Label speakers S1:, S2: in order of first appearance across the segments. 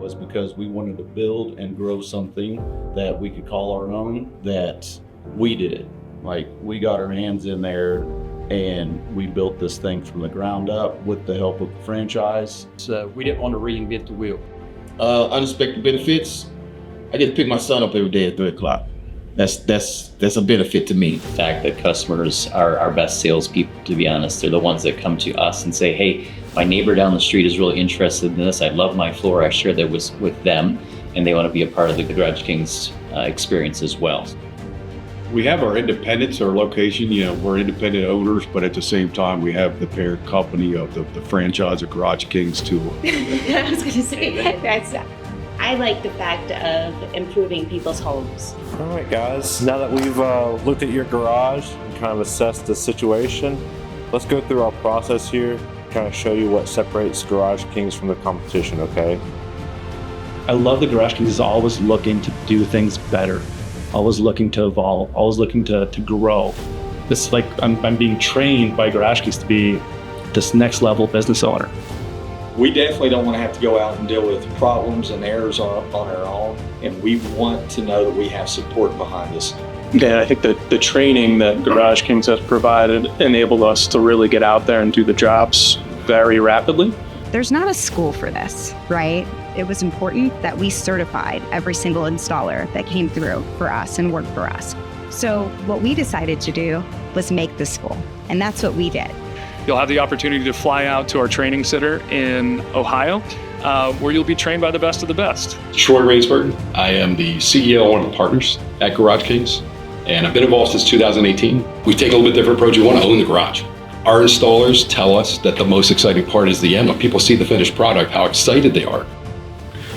S1: was because we wanted to build and grow something that we could call our own, that we did. Like, we got our hands in there and we built this thing from the ground up with the help of the franchise.
S2: So we didn't want to reinvent the wheel.
S3: Unexpected benefits. I get to pick my son up every day at 3 o'clock. That's a benefit to me.
S4: The fact that customers are our best salespeople, to be honest. They're the ones that come to us and say, hey, my neighbor down the street is really interested in this. I love my floor. I share that with them, and they want to be a part of the Garage Kings experience as well.
S5: We have our independence, our location, we're independent owners, but at the same time, we have the parent company of the franchise of Garage Kings too.
S6: I was going to say, I like the fact of improving people's homes.
S7: All right, guys, now that we've looked at your garage and kind of assessed the situation, let's go through our process here, kind of show you what separates Garage Kings from the competition, okay?
S8: I love the Garage Kings is always looking to do things better, always looking to evolve, always looking to grow. This is like, I'm being trained by Garage Kings to be this next level business owner.
S9: We definitely don't want to have to go out and deal with problems and errors on our own, and we want to know that we have support behind us.
S8: Yeah, I think that the training that Garage Kings has provided enabled us to really get out there and do the jobs very rapidly.
S10: There's not a school for this, right? It was important that we certified every single installer that came through for us and worked for us. So what we decided to do was make the school, and that's what we did.
S11: You'll have the opportunity to fly out to our training center in Ohio, where you'll be trained by the best of the best.
S12: Troy Rainsberg. I am the CEO and one of the partners at Garage Kings, and I've been involved since 2018. We take a little bit different approach. We want to own the garage. Our installers tell us that the most exciting part is the end. When people see the finished product, how excited they are.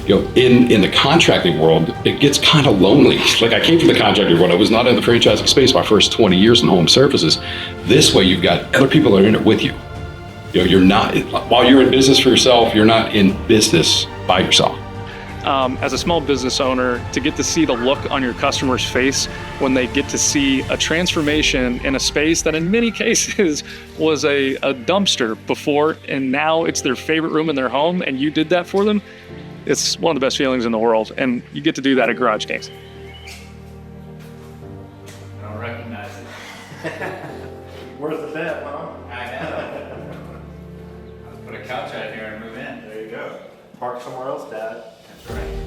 S12: In the contracting world, it gets kind of lonely. Like, I came from the contracting world. I was not in the franchising space my first 20 years in home services. This way, you've got other people that are in it with you. You're not, while you're in business for yourself, you're not in business by yourself.
S11: As a small business owner, to get to see the look on your customer's face when they get to see a transformation in a space that in many cases was a dumpster before, and now it's their favorite room in their home, and you did that for them, it's one of the best feelings in the world, and you get to do that at Garage Kings.
S2: I don't recognize it.
S7: Worth the bet, huh?
S2: I know. I'll put a couch out here and move in.
S7: There you go. Park somewhere else, Dad.
S2: That's right.